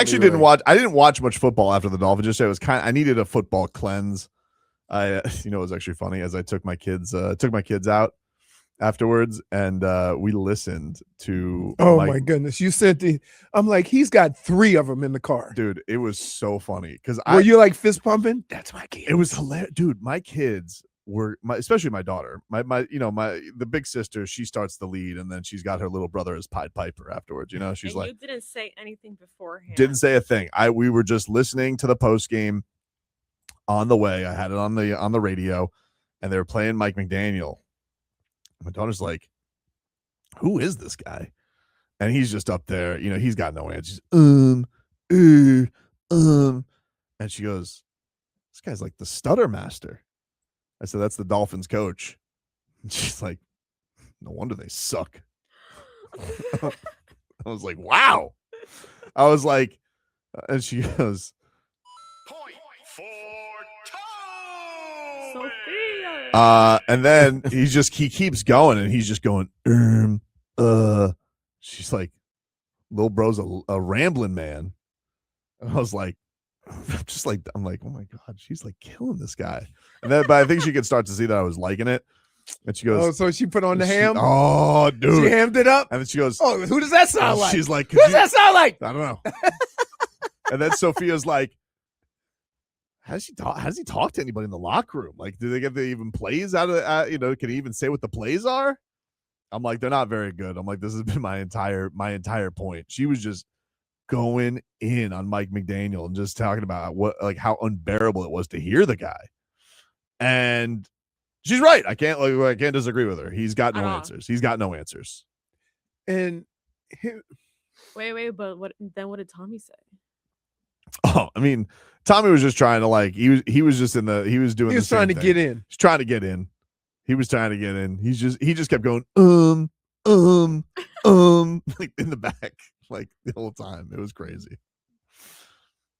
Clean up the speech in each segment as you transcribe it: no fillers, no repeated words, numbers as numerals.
actually didn't watch. I didn't watch much football after the Dolphins. Just it was I needed a football cleanse. It was actually funny as I took my kids out afterwards, and we listened to. Oh my goodness! You said I'm like, he's got 3 of them in the car, dude. It was so funny because were you like fist pumping? That's my kid. It was hilarious, dude. My kids were especially my daughter. The big sister. She starts the lead, and then she's got her little brother as Pied Piper afterwards. She's like, you didn't say anything beforehand. Didn't say a thing. We were just listening to the post game on the way. I had it on the radio, and they were playing Mike McDaniel. My daughter's like, who is this guy? And he's just up there, he's got no answers. And she goes, this guy's like the stutter master. I said, that's the Dolphins coach. And she's like, no wonder they suck. I was like, wow. I was like, and she goes, point for and then he keeps going, and he's just going, she's like, little bro's a rambling man. And I was like, I'm like, oh my God, she's like killing this guy. And then, but I think she could start to see that I was liking it. And she goes, oh, so she put on the ham? Oh, dude. She hammed it up? And then she goes, oh, who does that sound like? She's like, who does that sound like? I don't know. And then Sophia's like, has he talked to anybody in the locker room? Like, do they get the even plays out of, can he even say what the plays are? I'm like, they're not very good. I'm like, this has been my entire point. She was just going in on Mike McDaniel and just talking about how unbearable it was to hear the guy. And she's right. I can't disagree with her. He's got no answers. He's got no answers. And wait, but what did Tommy say? Oh, I mean, Tommy was just trying to he was just trying to get in. He's trying to get in. He was trying to get in. He just kept going, like in the back, like the whole time. It was crazy.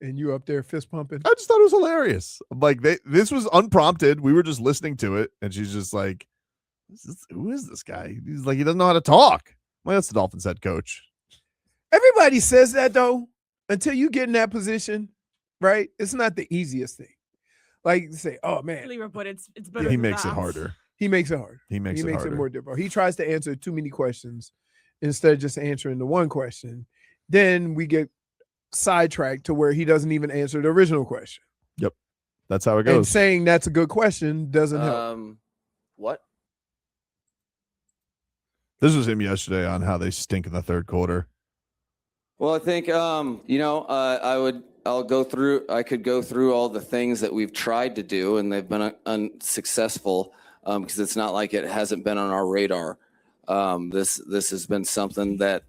And you up there fist pumping? I just thought it was hilarious. Like this was unprompted. We were just listening to it, and she's just like, who is this guy? He's like, he doesn't know how to talk. Well, that's the Dolphins head coach. Everybody says that though, until you get in that position, right? It's not the easiest thing. Like you say, oh man, but it's better. He makes it harder. He makes it hard. He makes it more difficult. He tries to answer too many questions instead of just answering the one question. Then we get sidetracked to where he doesn't even answer the original question. Yep. That's how it goes. And saying that's a good question doesn't help. What? This was him yesterday on how they stink in the third quarter. Well, I think I could go through all the things that we've tried to do and they've been unsuccessul because it's not like it hasn't been on our radar. This has been something that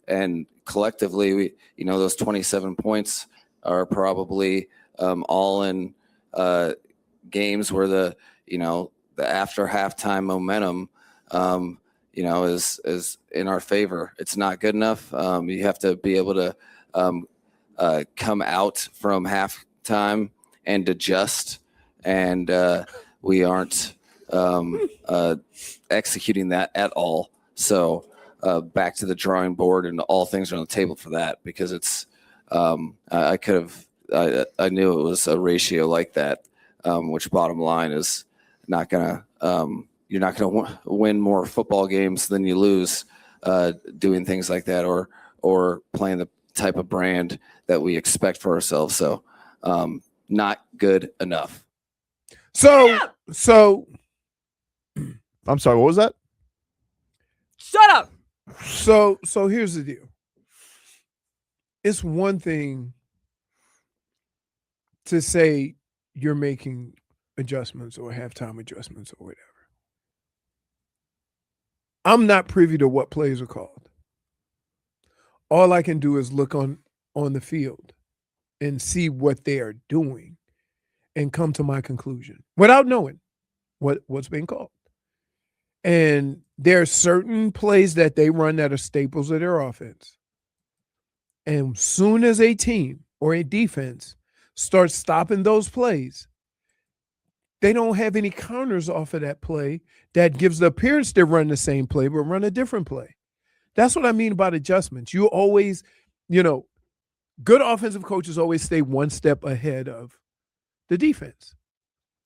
and collectively those 27 points are probably all in games where the after halftime momentum is in our favor. It's not good enough. You have to be able to come out from halftime and adjust, and we aren't executing that at all. So back to the drawing board, and all things are on the table for that, because it's I knew it was a ratio like that, which bottom line is not gonna you're not going to win more football games than you lose doing things like that, or playing the type of brand that we expect for ourselves. So not good enough. So I'm sorry, what was that? Shut up. So here's the deal. It's one thing to say you're making adjustments or halftime adjustments or whatever. I'm not privy to what plays are called. All I can do is look on the field and see what they are doing and come to my conclusion without knowing what's being called. And there are certain plays that they run that are staples of their offense. And soon as a team or a defense starts stopping those plays, they don't have any counters off of that play that gives the appearance they run the same play, but run a different play. That's what I mean about adjustments. You always, good offensive coaches always stay one step ahead of the defense.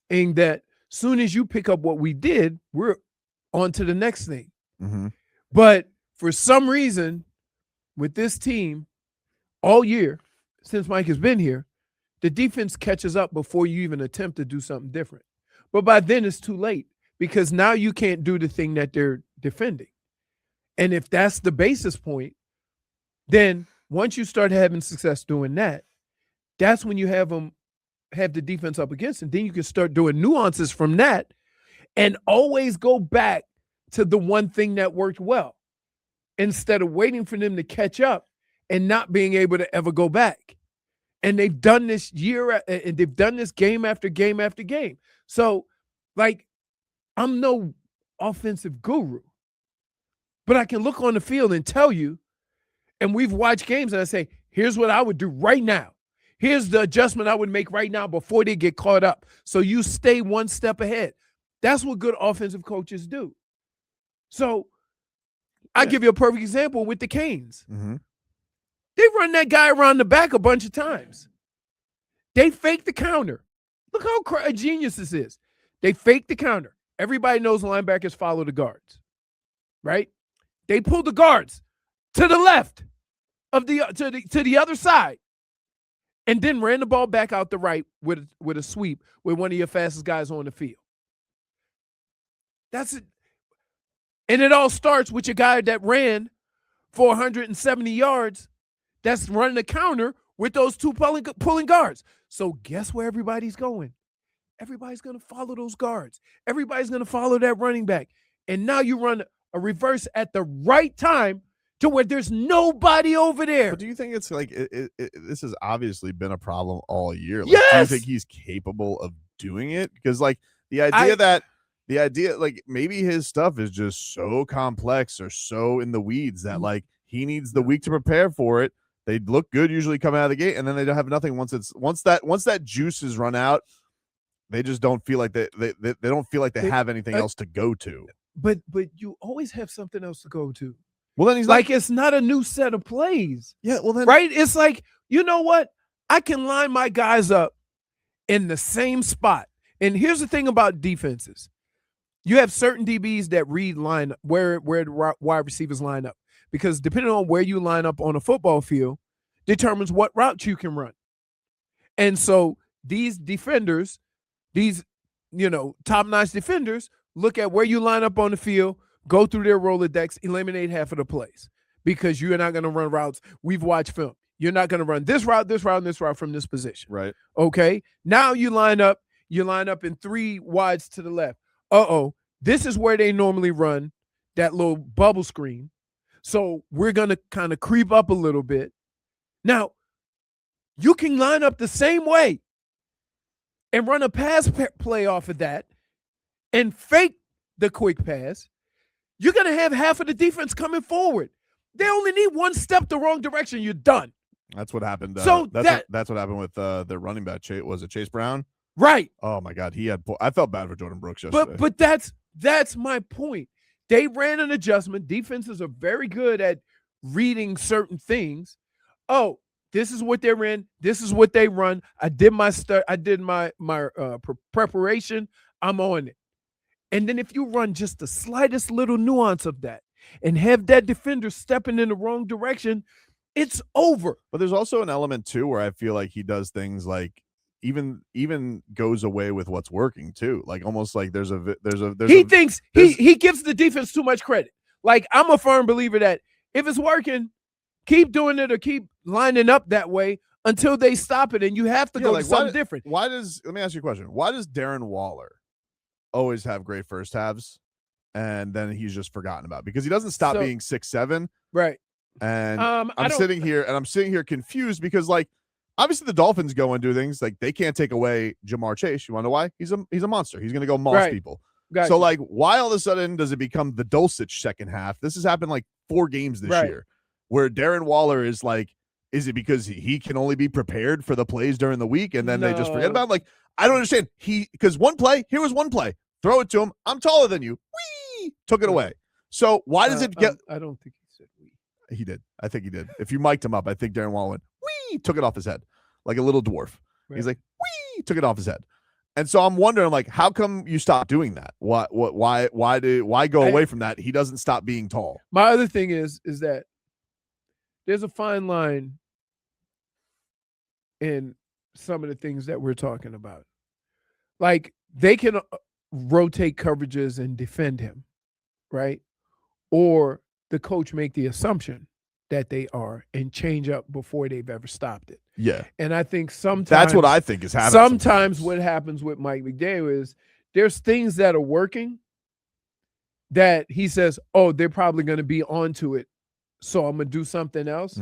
And that soon as you pick up what we did, we're on to the next thing. Mm-hmm. But for some reason, with this team, all year, since Mike has been here, the defense catches up before you even attempt to do something different. But by then it's too late because now you can't do the thing that they're defending. And if that's the basis point, then once you start having success doing that, that's when you have the defense up against them. Then you can start doing nuances from that and always go back to the one thing that worked well instead of waiting for them to catch up and not being able to ever go back. And they've done this and they've done this game after game after game. So, like, I'm no offensive guru, but I can look on the field and tell you, and we've watched games and I say, here's what I would do right now. Here's the adjustment I would make right now before they get caught up. So you stay one step ahead. That's what good offensive coaches do. So I give you a perfect example with the Canes. Mm-hmm. They run that guy around the back a bunch of times. They fake the counter. Look how genius this is. They fake the counter. Everybody knows linebackers follow the guards, right? They pull the guards to the left of to the other side, and then ran the ball back out the right with a sweep with one of your fastest guys on the field. That's it. And it all starts with your guy that ran for 170 yards that's running the counter with those two pulling guards. So guess where everybody's going? Everybody's going to follow those guards. Everybody's going to follow that running back. And now you run a reverse at the right time to where there's nobody over there. But do you think it's like this has obviously been a problem all year? Like, Yes! Do you think he's capable of doing it? Because like the idea like maybe his stuff is just so complex or so in the weeds that like he needs the week to prepare for it. They look good usually coming out of the gate, and then they don't have nothing once that juice is run out. They just don't feel like they don't feel like they have anything else to go to. But you always have something else to go to. Well, then he's like it's not a new set of plays. Yeah, well then right? It's like, you know what? I can line my guys up in the same spot. And here's the thing about defenses. You have certain DBs that read line where the wide receivers line up. Because depending on where you line up on a football field determines what route you can run. And so these defenders, these, top-notch defenders, look at where you line up on the field, go through their Rolodex, eliminate half of the plays because you're not going to run routes. We've watched film. You're not going to run this route, this route, and this route from this position. Right. Okay. Now you line up in three wides to the left. This is where they normally run that little bubble screen. So we're going to kind of creep up a little bit. Now, you can line up the same way and run a pass play off of that and fake the quick pass. You're going to have half of the defense coming forward. They only need one step the wrong direction. You're done. That's what happened. That's what happened with the running back. Was it Chase Brown? Right. Oh my God, I felt bad for Jordan Brooks yesterday. But that's my point. They ran an adjustment. Defenses are very good at reading certain things. Oh, this is what they're in. This is what they run. I did my preparation. I'm on it. And then if you run just the slightest little nuance of that and have that defender stepping in the wrong direction, it's over. But there's also an element too where I feel like he does things like even goes away with what's working too. Like almost like he gives the defense too much credit. Like I'm a firm believer that if it's working, keep doing it or keep lining up that way until they stop it, and you have to go to something different. Let me ask you a question. Why does Darren Waller always have great first halves and then he's just forgotten about? Because he doesn't stop being 6'7". Right. And I'm sitting here confused because like obviously the Dolphins go and do things like they can't take away Jamar Chase. You want to know why? He's a monster. He's going to go moss people. Gotcha. So like why all of a sudden does it become the Dulcich second half? This has happened like 4 games this year where Darren Waller is like, is it because he can only be prepared for the plays during the week and then they just forget about him? Like, I don't understand. Because here was one play. Throw it to him. I'm taller than you. Whee! Took it away. So why does it get? I don't think he said we. He did. I think he did. If you mic'd him up, I think Darren Waller went, wee, took it off his head like a little dwarf. Right. He's like, wee, took it off his head. And so I'm wondering, like, how come you stop doing that? Why go away from that? He doesn't stop being tall. My other thing is that there's a fine line in some of the things that we're talking about. Like, they can rotate coverages and defend him, right? Or the coach make the assumption that they are and change up before they've ever stopped it. Yeah. And I think sometimes That's what I think is happening. Sometimes what happens with Mike McDaniel is there's things that are working that he says, oh, they're probably going to be onto it, so I'm going to do something else,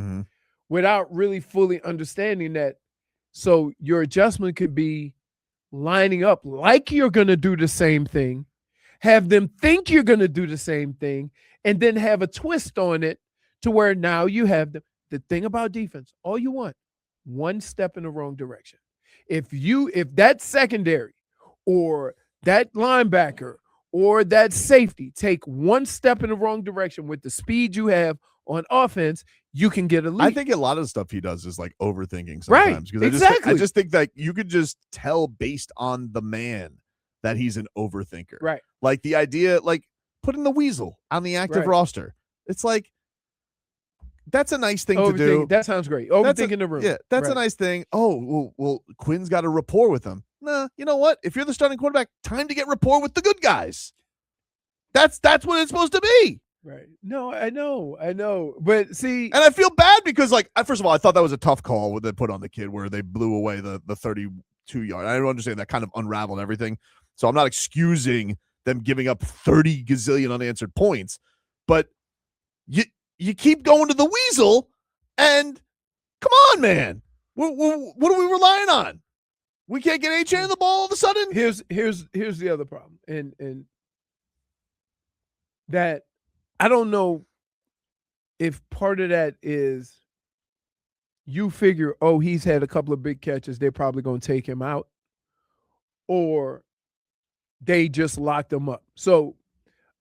without really fully understanding that. So your adjustment could be lining up like you're going to do the same thing, have them think you're going to do the same thing, and then have a twist on it to where now you have the thing about defense. All you want, one step in the wrong direction. If that secondary or that linebacker or that safety take one step in the wrong direction with the speed you have on offense, you can get a lead. I think a lot of the stuff he does is like overthinking sometimes. Right, Because exactly. I just think that you could just tell based on the man that he's an overthinker. Right. Like the idea, like putting the weasel on the active Right. roster. It's like, that's a nice thing to do. That sounds great. Overthinking the room. Yeah, that's a nice thing. Oh, well, Quinn's got a rapport with him. Nah, you know what? If you're the starting quarterback, time to get rapport with the good guys. That's what it's supposed to be. Right. No, I know. But see, and I feel bad because, like, first of all, I thought that was a tough call what they put on the kid where they blew away the 32-yard. I don't understand that kind of unraveled everything. So I'm not excusing them giving up 30 gazillion unanswered points, but you keep going to the weasel, and come on, man. What are we relying on? We can't get A-Chain the ball all of a sudden? Here's the other problem. And that I don't know if part of that is you figure, oh, he's had a couple of big catches, they're probably going to take him out, or they just locked him up. So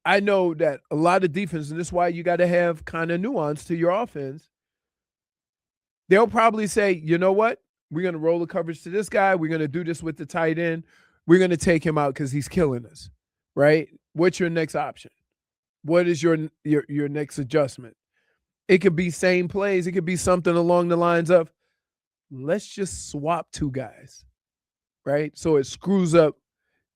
I know that a lot of defense, and this is why you got to have kind of nuance to your offense. They'll probably say, you know what? We're going to roll the coverage to this guy. We're going to do this with the tight end. We're going to take him out because he's killing us, right? What's your next option? What is your next adjustment? It could be same plays. It could be something along the lines of, let's just swap two guys, right? So it screws up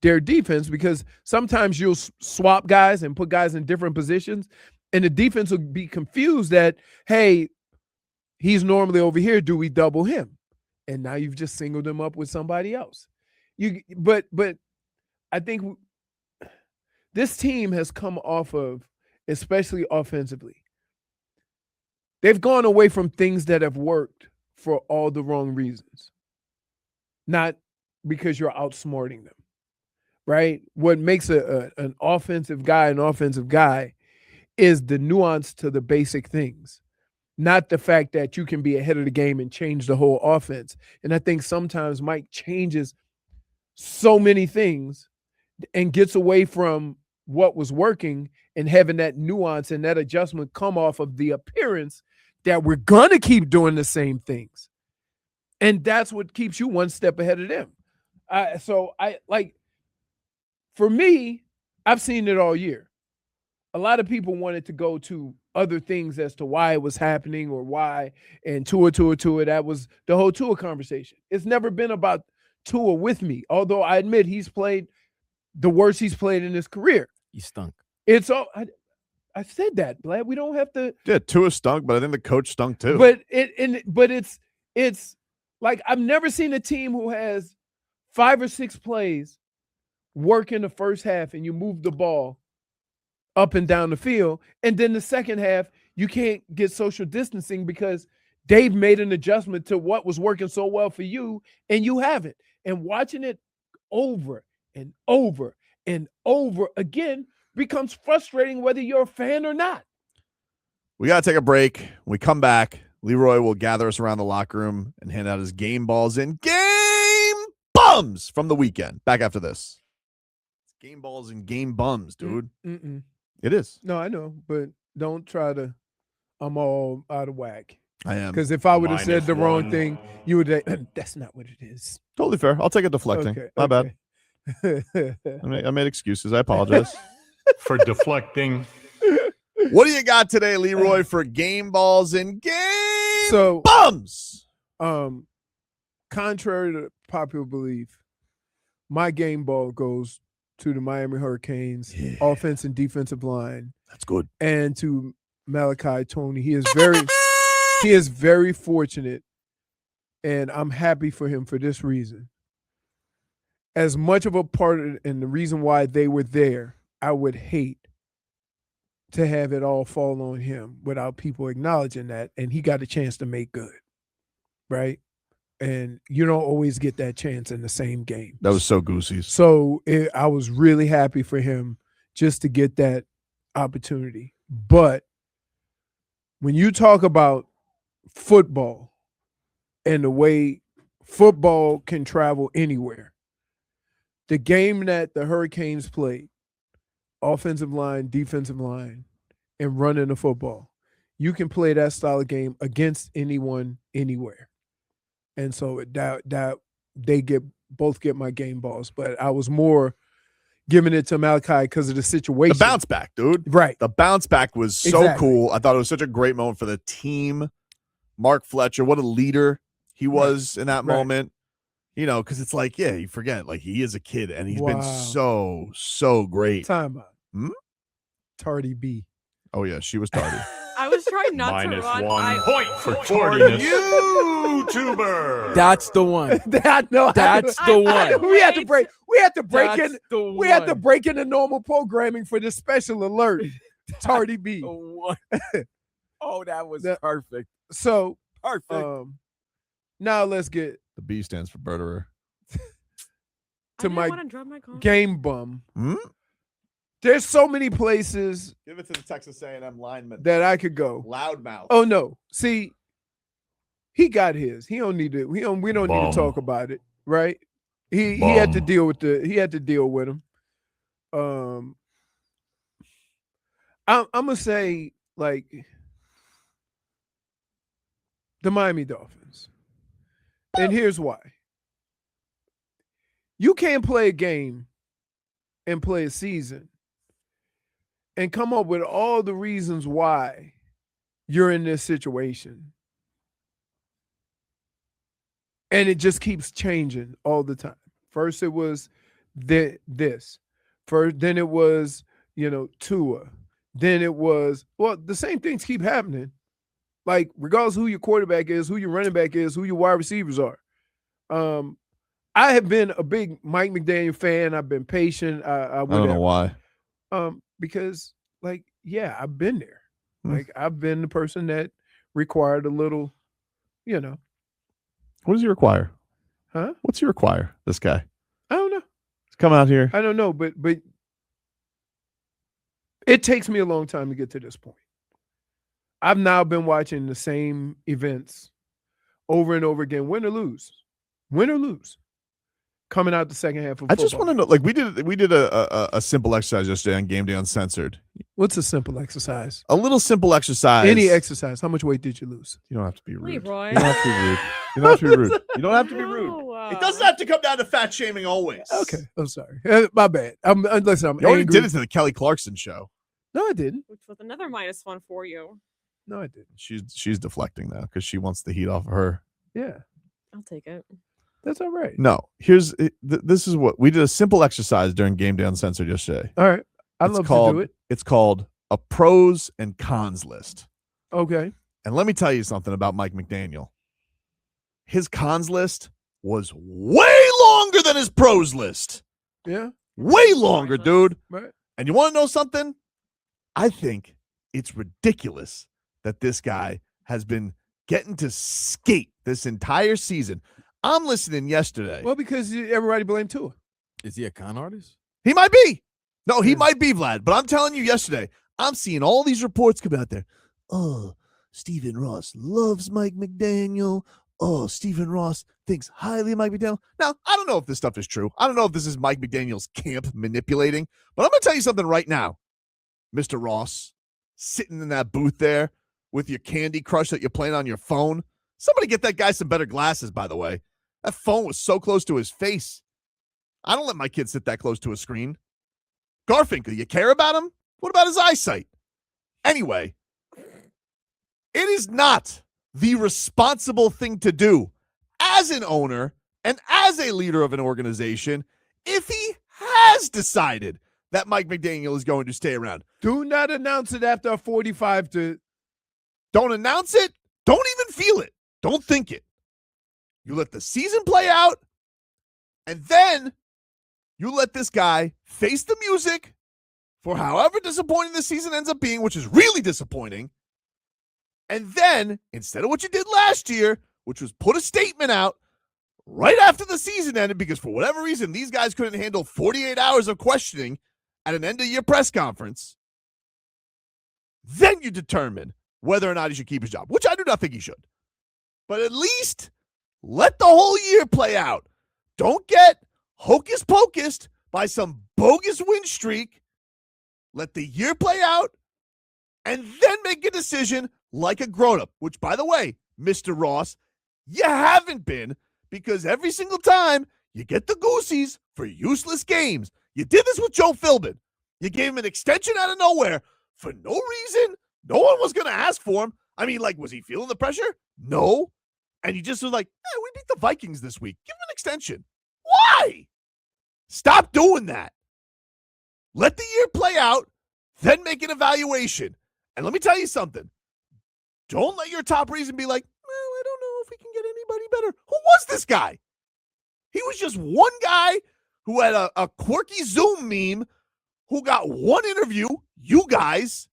their defense, because sometimes you'll swap guys and put guys in different positions, and the defense will be confused that, hey, he's normally over here. Do we double him? And now you've just singled him up with somebody else. But I think this team has come off of, especially offensively, they've gone away from things that have worked for all the wrong reasons, not because you're outsmarting them. Right? What makes an offensive guy is the nuance to the basic things, not the fact that you can be ahead of the game and change the whole offense. And I think sometimes Mike changes so many things and gets away from what was working and having that nuance and that adjustment come off of the appearance that we're going to keep doing the same things. And that's what keeps you one step ahead of them. For me, I've seen it all year. A lot of people wanted to go to other things as to why it was happening or why, and Tua. That was the whole Tua conversation. It's never been about Tua with me, although I admit he's played the worst he's played in his career. He stunk. It's all I said that, Vlad. We don't have to. Yeah, Tua stunk, but I think the coach stunk too. But it's like I've never seen a team who has 5 or 6 plays work in the first half and you move the ball up and down the field, and then the second half you can't get social distancing because Dave made an adjustment to what was working so well for you and you haven't. And watching it over and over and over again becomes frustrating whether you're a fan or not. We got to take a break. When we come back, Leroy will gather us around the locker room and hand out his game balls and game bums from the weekend. Back after this. Game balls and game bums, dude. It is. No, I know, but don't try to. I'm all out of whack. I am. Because if I would have said Minus the wrong one. thing, you would say, that's not what it is. Totally fair. I'll take it deflecting. My bad. I made excuses. I apologize. For deflecting. What do you got today, Leroy, for game balls and game So, bums? Contrary to popular belief, my game ball goes to the Miami Hurricanes offense and defensive line, That's good. and to Malachi Tony. He is very fortunate, and I'm happy for him for this reason. As much of a part of, and the reason why they were there, I would hate to have it all fall on him without people acknowledging that, and he got a chance to make good, right? And you don't always get that chance in the same game. That was so goosey. So I was really happy for him just to get that opportunity. But when you talk about football and the way football can travel anywhere, the game that the Hurricanes played, offensive line, defensive line, and running the football, you can play that style of game against anyone, anywhere. And so that they both get my game balls, but I was more giving it to Malachi because of the situation. The bounce back, dude. Right. The bounce back was so Exactly. cool. I thought it was such a great moment for the team. Mark Fletcher, what a leader he was in that moment. You know, because it's like, yeah, you forget, like he is a kid and he's been so great. Time out. Hmm? Tardy B. Oh yeah, she was tardy. I was trying not to Minus run. 1 point for tardiness. YouTuber. That's the one. That's the one. We had to break. We had to break That's in. the We had to one. break into normal programming for this special alert. Tardy B. The one. Oh, that was That- perfect. So Perfect. now let's get The B stands for Berterer. I to didn't my want to drop my car. game bum. Hmm? There's so many places Give it to the Texas A&M lineman. that I could go. Loudmouth. Oh no. See, he got his. He don't need to. We don't need Bum. to talk about it, right? He had to Bum. deal with him. I'm gonna say like the Miami Dolphins. And here's why. You can't play a game and play a season and come up with all the reasons why you're in this situation. And it just keeps changing all the time. First it was this. First, then it was, Tua. Then it was, the same things keep happening. Like, regardless who your quarterback is, who your running back is, who your wide receivers are. I have been a big Mike McDaniel fan. I've been patient. I don't know why. Because, I've been there. Hmm. I've been the person that required a little, What does he require? Huh? What's he require? This guy. I don't know. Come out here. I don't know, but it takes me a long time to get to this point. I've now been watching the same events over and over again, win or lose, coming out the second half of I just football. want to know, like we did a simple exercise yesterday on Game Day Uncensored. What's a simple exercise? A little simple exercise. Any exercise. How much weight did you lose? You don't have to be rude. Leroy. You don't have to be rude. You don't have to be rude. You don't have to be rude. No, It doesn't have to come down to fat shaming always. Okay, I'm sorry. My bad. Listen, I'm You already angry. did it to the Kelly Clarkson show. No, I didn't. Which was another -1 for you. No, I didn't. She's deflecting now because she wants the heat off of her. Yeah, I'll take it. that's all right. No, this is what we did, a simple exercise during Game Day Uncensored yesterday. All right. I'd It's love called- to do it. It's called a pros and cons list. Okay. And let me tell you something about Mike McDaniel. His cons list was way longer than his pros list. Yeah. Way longer, dude. Right. And you want to know something? I think it's ridiculous that this guy has been getting to skate this entire season. I'm listening yesterday. Well, because everybody blamed Tua. Is he a con artist? He might be. No, he Yeah. might be, Vlad. But I'm telling you yesterday, I'm seeing all these reports come out there. Oh, Stephen Ross loves Mike McDaniel. Oh, Stephen Ross thinks highly of Mike McDaniel. Now, I don't know if this stuff is true. I don't know if this is Mike McDaniel's camp manipulating. But I'm going to tell you something right now. Mr. Ross, sitting in that booth there, with your Candy Crush that you're playing on your phone. Somebody get that guy some better glasses, by the way. That phone was so close to his face. I don't let my kid sit that close to a screen. Garfinkel, you care about him? What about his eyesight? Anyway, it is not the responsible thing to do as an owner and as a leader of an organization if he has decided that Mike McDaniel is going to stay around. Do not announce it after a 45 to. Don't announce it. Don't even feel it. Don't think it. You let the season play out, and then you let this guy face the music for however disappointing the season ends up being, which is really disappointing. And then, instead of what you did last year, which was put a statement out right after the season ended, because for whatever reason, these guys couldn't handle 48 hours of questioning at an end-of-year press conference, then you determine whether or not he should keep his job, which I do not think he should. But at least let the whole year play out. Don't get hocus pocused by some bogus win streak. Let the year play out and then make a decision like a grown-up, which, by the way, Mr. Ross, you haven't been, because every single time you get the goosies for useless games. You did this with Joe Philbin. You gave him an extension out of nowhere for no reason. No one was going to ask for him. I mean, like, was he feeling the pressure? No. And he just was like, we beat the Vikings this week. Give him an extension. Why? Stop doing that. Let the year play out, then make an evaluation. And let me tell you something. Don't let your top reason be like, well, I don't know if we can get anybody better. Who was this guy? He was just one guy who had a quirky Zoom meme who got one interview, you guys.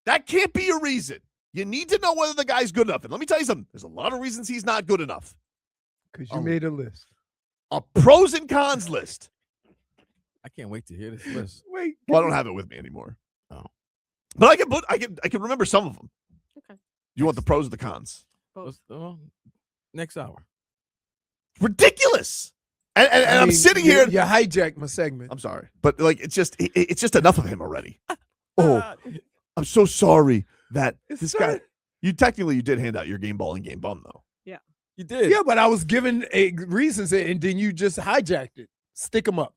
That can't be a reason. You need to know whether the guy's good enough. And let me tell you something. There's a lot of reasons he's not good enough. Because you made a list. A pros and cons list. I can't wait to hear this list. Wait. Well, I don't have it with me anymore. Oh. But I can remember some of them. Okay. You want the pros or the cons? Both. Next hour. Ridiculous. And I I'm mean, sitting you- here. You hijacked my segment. I'm sorry. But like it's just enough of him already. Oh, I'm so sorry that It's this not- guy. You did hand out your game ball and game bum though. You did. Yeah, but I was given reasons, and then you just hijacked it. Stick them up.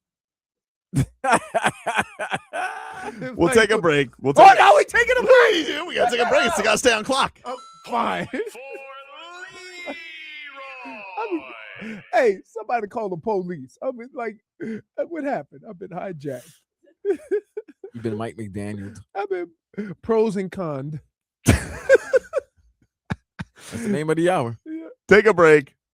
We'll take a break. Oh, now we're taking a break. We gotta take a break. It's gotta stay on clock. Oh, fine. For Leroy. Hey, somebody call the police. I mean, like, what happened? I've been hijacked. You've been Mike McDaniel. I've been pros and cons. That's the name of the hour. Take a break.